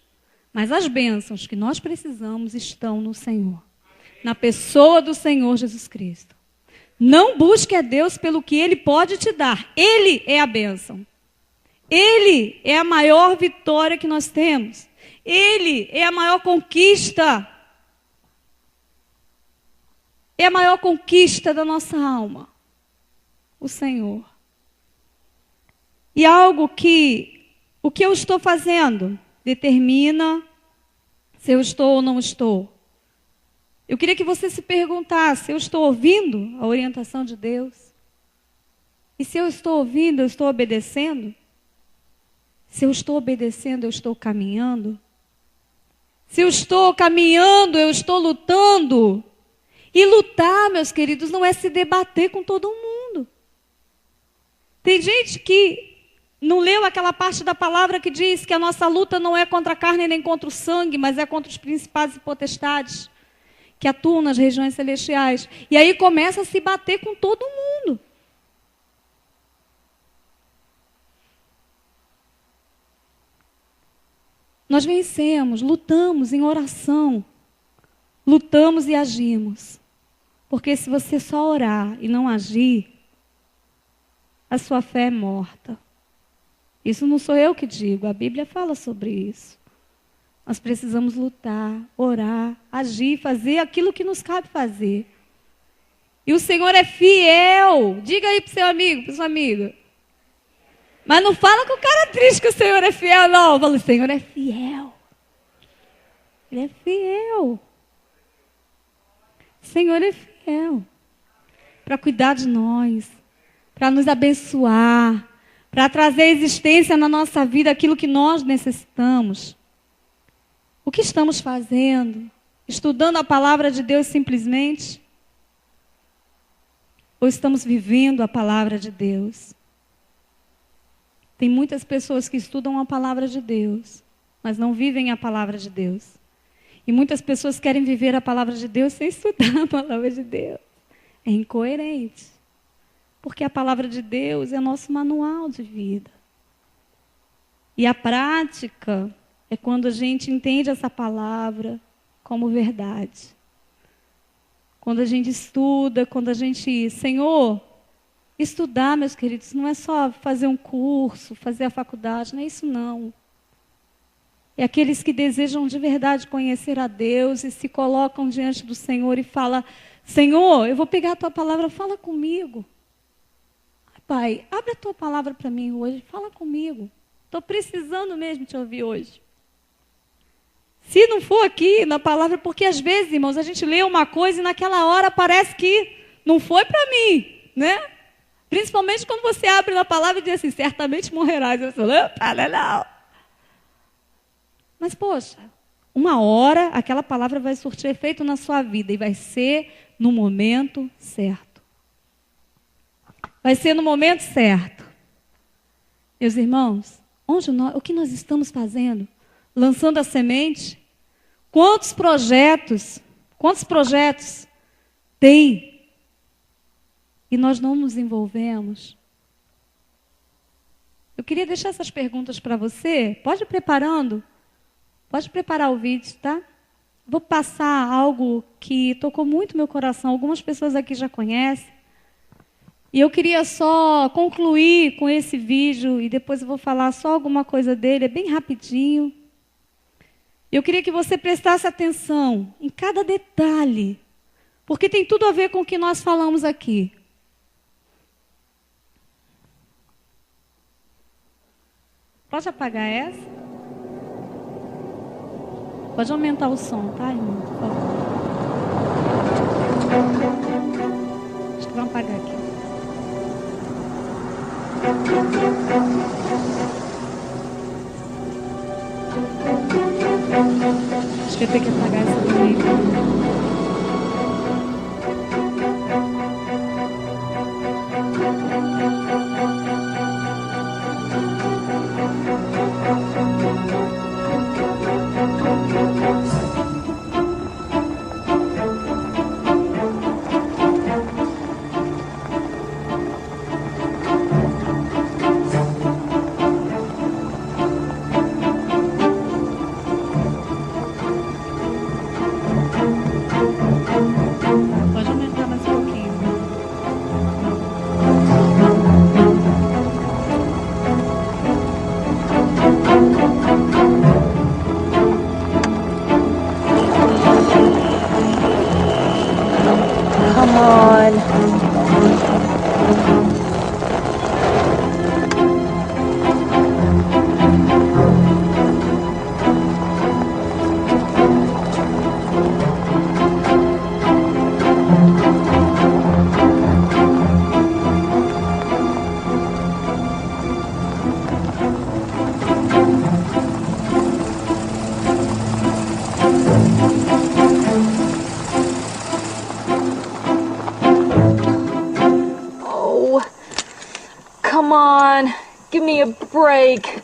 Mas as bênçãos que nós precisamos estão no Senhor. Na pessoa do Senhor Jesus Cristo. Não busque a Deus pelo que Ele pode te dar. Ele é a bênção. Ele é a maior vitória que nós temos. Ele é a maior conquista. É a maior conquista da nossa alma. O Senhor. E algo que, o que eu estou fazendo, determina se eu estou ou não estou. Eu queria que você se perguntasse, eu estou ouvindo a orientação de Deus? E se eu estou ouvindo, eu estou obedecendo? Se eu estou obedecendo, eu estou caminhando? Se eu estou caminhando, eu estou lutando? E lutar, meus queridos, não é se debater com todo mundo. Tem gente que não leu aquela parte da palavra que diz que a nossa luta não é contra a carne nem contra o sangue, mas é contra os principados e potestades que atuam nas regiões celestiais. E aí começa a se bater com todo mundo. Nós vencemos, lutamos em oração. Lutamos e agimos. Porque se você só orar e não agir, a sua fé é morta. Isso não sou eu que digo, a Bíblia fala sobre isso. Nós precisamos lutar, orar, agir, fazer aquilo que nos cabe fazer. E o Senhor é fiel. Diga aí para o seu amigo, para sua amiga. Mas não fala com o cara triste que o Senhor é fiel, não. Fala, o Senhor é fiel. Ele é fiel. O Senhor é fiel. Para cuidar de nós, para nos abençoar, para trazer à existência na nossa vida aquilo que nós necessitamos. O que estamos fazendo? Estudando a palavra de Deus simplesmente? Ou estamos vivendo a palavra de Deus? Tem muitas pessoas que estudam a palavra de Deus, mas não vivem a palavra de Deus. E muitas pessoas querem viver a palavra de Deus sem estudar a palavra de Deus. É incoerente. Porque a palavra de Deus é nosso manual de vida. E a prática é quando a gente entende essa palavra como verdade. Quando a gente estuda, quando a gente... Senhor, estudar, meus queridos, não é só fazer um curso, fazer a faculdade, não é isso não. É aqueles que desejam de verdade conhecer a Deus e se colocam diante do Senhor e falam, Senhor, eu vou pegar a tua palavra, fala comigo. Pai, abre a tua palavra para mim hoje, fala comigo. Estou precisando mesmo te ouvir hoje. Se não for aqui na palavra, porque às vezes, irmãos, a gente lê uma coisa e naquela hora parece que não foi para mim, né? Principalmente quando você abre na palavra e diz assim, certamente morrerás. Eu falo, não. Mas, poxa, uma hora aquela palavra vai surtir efeito na sua vida e vai ser no momento certo. Vai ser no momento certo. Meus irmãos, o que nós estamos fazendo? Lançando a semente? Quantos projetos tem? E nós não nos envolvemos? Eu queria deixar essas perguntas para você. Pode ir preparando. Pode preparar o vídeo, tá? Vou passar algo que tocou muito meu coração. Algumas pessoas aqui já conhecem. E eu queria só concluir com esse vídeo, e depois eu vou falar só alguma coisa dele, é bem rapidinho. Eu queria que você prestasse atenção em cada detalhe, porque tem tudo a ver com o que nós falamos aqui. Pode apagar essa? Pode aumentar o som, tá, irmão? Por favor. Acho que vamos apagar aqui. Acho que eu tenho que apagar essa também. Pode aumentar mais um pouquinho. Come on. Oh, come on. Give me a break.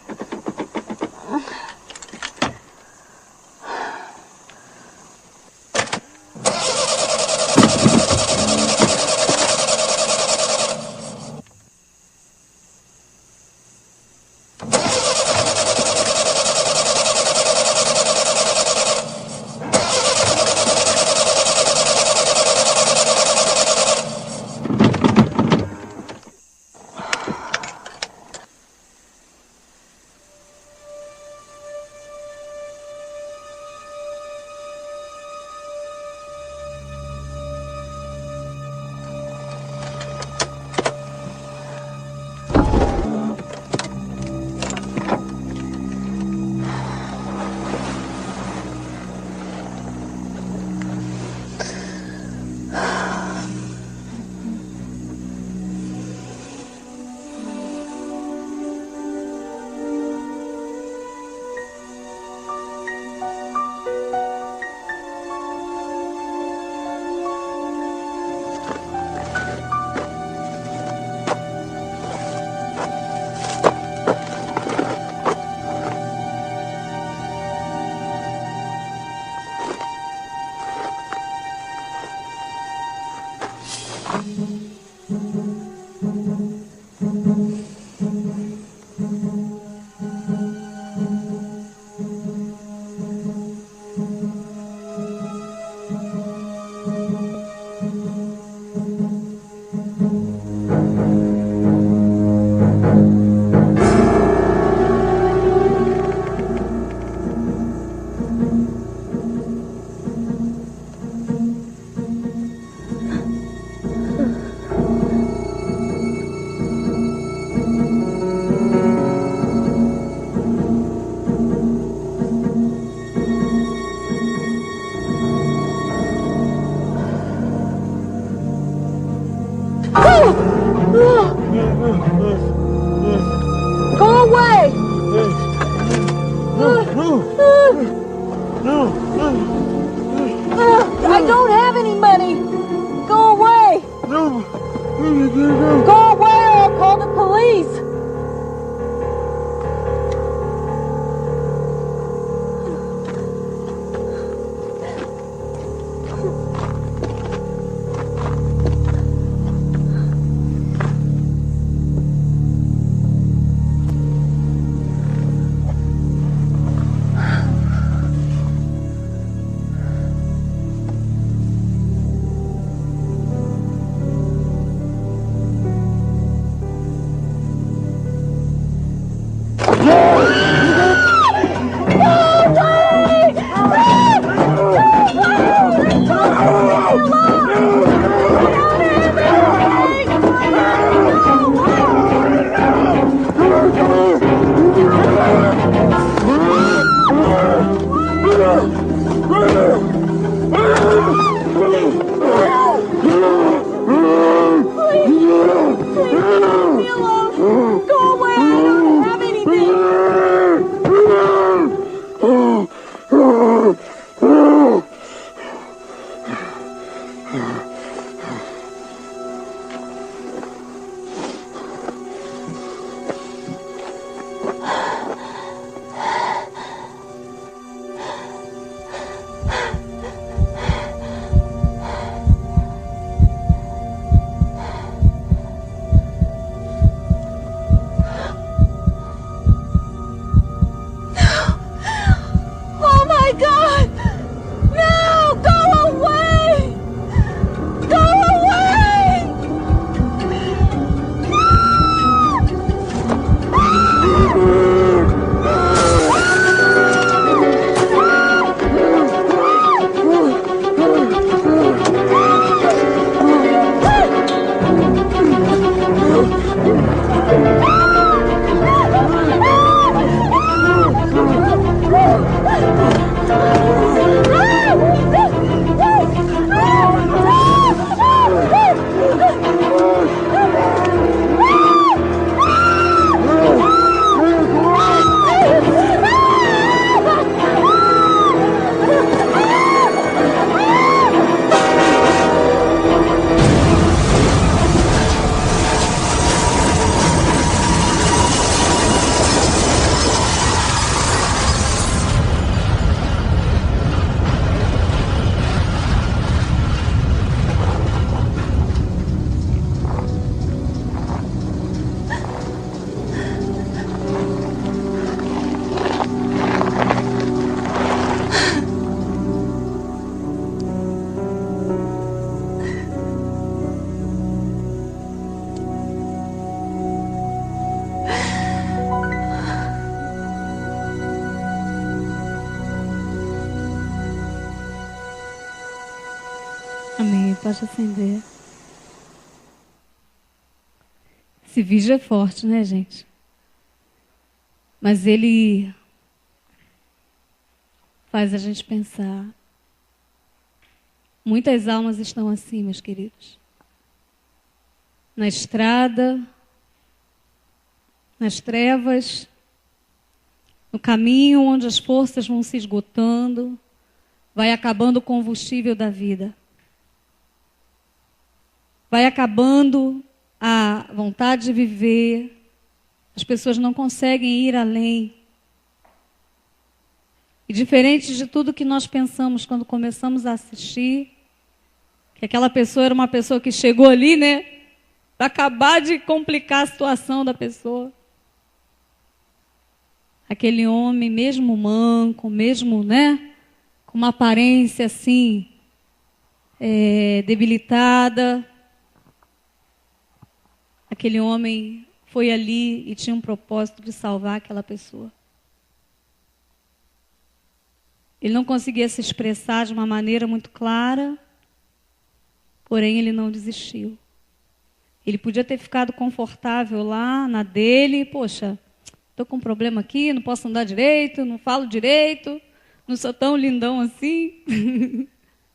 Go away! I don't have anything! Oh my God! No! Go away! Go away! Amém. Pode acender. Esse vídeo é forte, né, gente? Mas ele faz a gente pensar. Muitas almas estão assim, meus queridos. Na estrada, nas trevas, no caminho onde as forças vão se esgotando, vai acabando o combustível da vida. Vai acabando a vontade de viver. As pessoas não conseguem ir além. E diferente de tudo que nós pensamos quando começamos a assistir, que aquela pessoa era uma pessoa que chegou ali, né, para acabar de complicar a situação da pessoa. Aquele homem, mesmo manco, mesmo, né, com uma aparência assim, debilitada, aquele homem foi ali e tinha um propósito de salvar aquela pessoa. Ele não conseguia se expressar de uma maneira muito clara, porém ele não desistiu. Ele podia ter ficado confortável lá na dele, poxa, estou com um problema aqui, não posso andar direito, não falo direito, não sou tão lindão assim.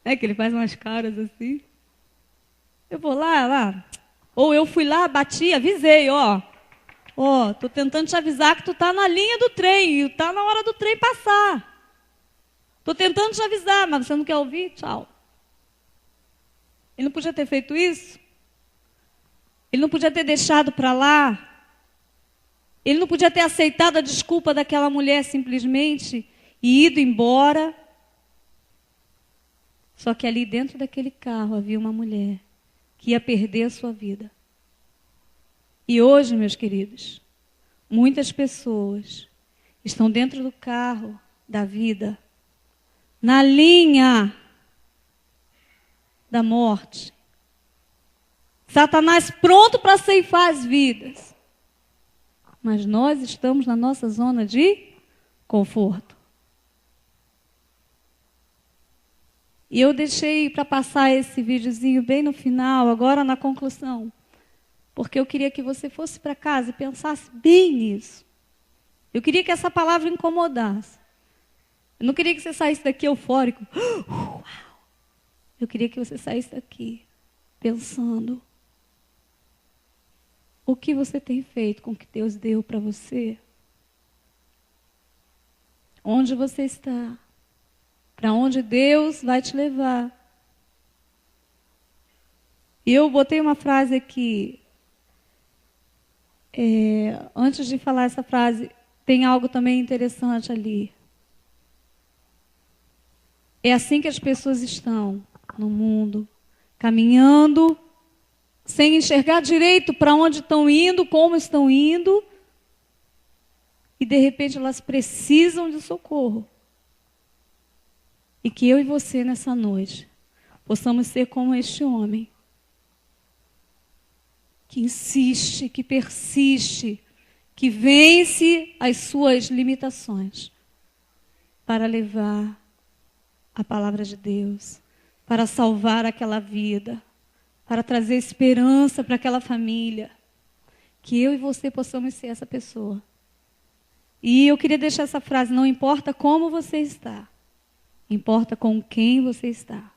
É que ele faz umas caras assim. Eu vou lá. Ou eu fui lá, bati, avisei, ó, tô tentando te avisar que tu tá na linha do trem, e tá na hora do trem passar. Tô tentando te avisar, mas você não quer ouvir? Tchau. Ele não podia ter feito isso? Ele não podia ter deixado para lá? Ele não podia ter aceitado a desculpa daquela mulher simplesmente e ido embora? Só que ali dentro daquele carro havia uma mulher que ia perder a sua vida. E hoje, meus queridos, muitas pessoas estão dentro do carro da vida, na linha da morte. Satanás pronto para ceifar as vidas. Mas nós estamos na nossa zona de conforto. E eu deixei para passar esse videozinho bem no final, agora na conclusão. Porque eu queria que você fosse para casa e pensasse bem nisso. Eu queria que essa palavra incomodasse. Eu não queria que você saísse daqui eufórico. Eu queria que você saísse daqui pensando. O que você tem feito com o que Deus deu para você? Onde você está? Para onde Deus vai te levar? E eu botei uma frase aqui. Antes de falar essa frase, tem algo também interessante ali. É assim que as pessoas estão no mundo, caminhando, sem enxergar direito para onde estão indo, como estão indo, e de repente elas precisam de socorro. E que eu e você nessa noite possamos ser como este homem, que insiste, que persiste, que vence as suas limitações para levar a palavra de Deus, para salvar aquela vida, para trazer esperança para aquela família. Que eu e você possamos ser essa pessoa. E eu queria deixar essa frase: não importa como você está, importa com quem você está.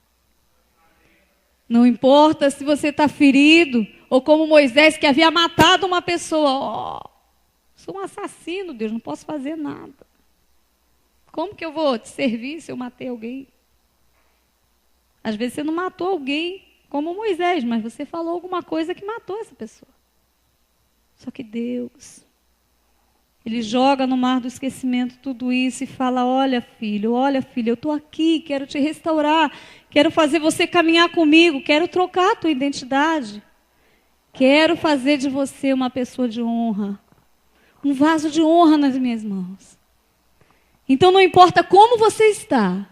Não importa se você está ferido, ou como Moisés, que havia matado uma pessoa. Sou um assassino, Deus, não posso fazer nada. Como que eu vou te servir se eu matei alguém? Às vezes você não matou alguém como Moisés, mas você falou alguma coisa que matou essa pessoa. Só que Deus, Ele joga no mar do esquecimento tudo isso e fala: olha filho, eu estou aqui, quero te restaurar, quero fazer você caminhar comigo, quero trocar a tua identidade, quero fazer de você uma pessoa de honra, um vaso de honra nas minhas mãos. Então não importa como você está,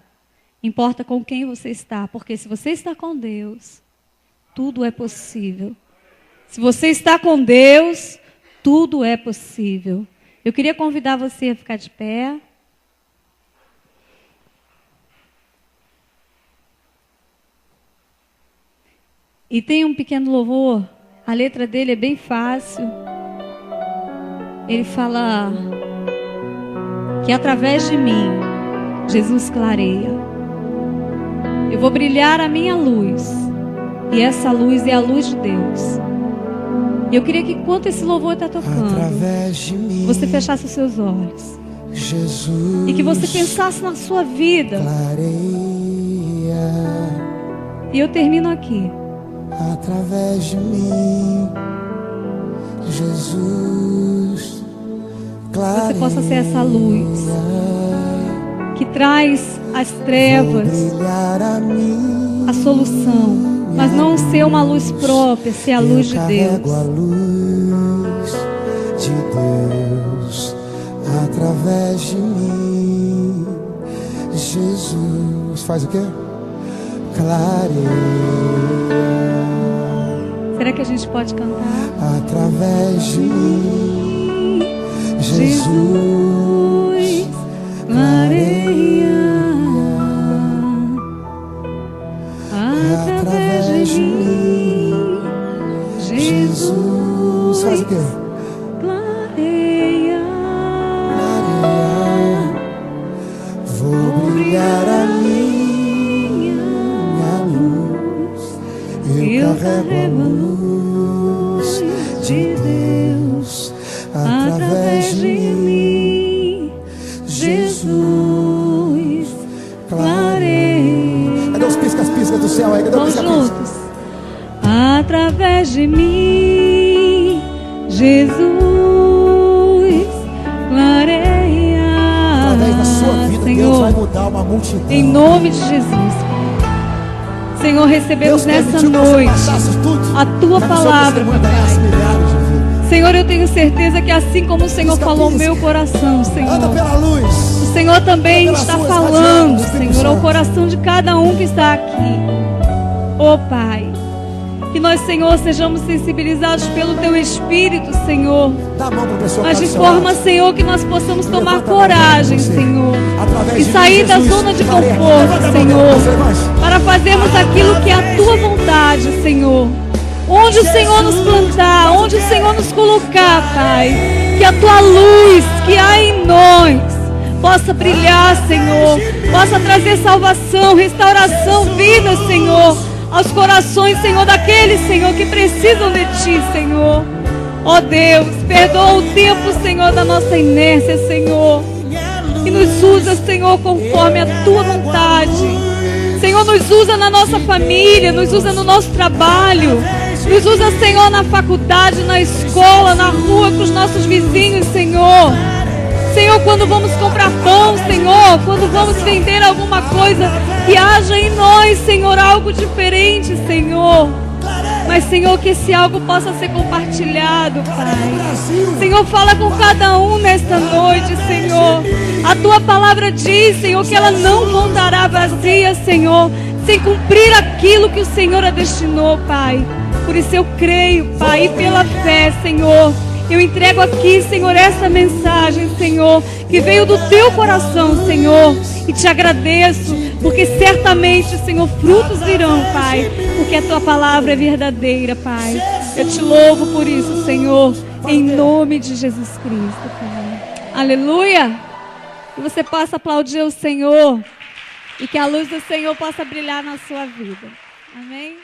importa com quem você está, porque se você está com Deus, tudo é possível. Se você está com Deus, tudo é possível. Eu queria convidar você a ficar de pé. E tem um pequeno louvor, a letra dele é bem fácil. Ele fala que através de mim, Jesus clareia. Eu vou brilhar a minha luz, e essa luz é a luz de Deus. E eu queria que, enquanto esse louvor está tocando, você fechasse os seus olhos, Jesus, e que você pensasse na sua vida. Clareia. E eu termino aqui. Através de mim, Jesus, clareia. Você possa ser essa luz que traz as trevas, a solução, mas não ser uma luz própria, ser a luz de Deus. A luz de Deus através de mim, Jesus faz o quê? Clareia. Será que a gente pode cantar? Através de mim, Jesus clareia. Através de mim, Jesus faz o quê? Clareia. Vou brilhar a minha luz. Eu carrego a luz de Deus. Através de mim, Jesus clareia. Cadê os piscas do céu aí? Cadê os piscas? Através de mim, Jesus clareia. Através da sua vida, Senhor, Deus vai mudar uma multidão. Em nome de Jesus. Senhor, recebemos nessa noite a Tua palavra, Pai. Senhor, eu tenho certeza que assim como o Senhor falou ao meu coração, Senhor, o Senhor também está falando, Senhor, ao coração de cada um que está aqui. Oh, Pai, que nós, Senhor, sejamos sensibilizados pelo Teu Espírito, Senhor, mas de forma, Senhor, que nós possamos tomar coragem, Senhor, e sair da zona de conforto, Senhor, para fazermos aquilo que é a Tua vontade, Senhor. Onde o Senhor nos plantar, onde o Senhor nos colocar, Pai, que a Tua luz que há em nós possa brilhar, Senhor, possa trazer salvação, restauração, vida, Senhor, aos corações, Senhor, daqueles, Senhor, que precisam de Ti, Senhor. Ó Deus, perdoa o tempo, Senhor, da nossa inércia, Senhor. E nos usa, Senhor, conforme a Tua vontade. Senhor, nos usa na nossa família, nos usa no nosso trabalho. Nos usa, Senhor, na faculdade, na escola, na rua, com os nossos vizinhos, Senhor. Senhor, quando vamos comprar pão, Senhor, quando vamos vender alguma coisa, que haja em nós, Senhor, algo diferente, Senhor. Mas, Senhor, que esse algo possa ser compartilhado, Pai. Senhor, fala com cada um nesta noite, Senhor. A Tua palavra diz, Senhor, que ela não voltará vazia, Senhor, sem cumprir aquilo que o Senhor a destinou, Pai. Por isso eu creio, Pai, e pela fé, Senhor, eu entrego aqui, Senhor, essa mensagem, Senhor, que veio do Teu coração, Senhor. E te agradeço, porque certamente, Senhor, frutos virão, Pai, porque a Tua palavra é verdadeira, Pai. Eu te louvo por isso, Senhor, em nome de Jesus Cristo, Pai. Aleluia! Que você possa aplaudir o Senhor e que a luz do Senhor possa brilhar na sua vida. Amém?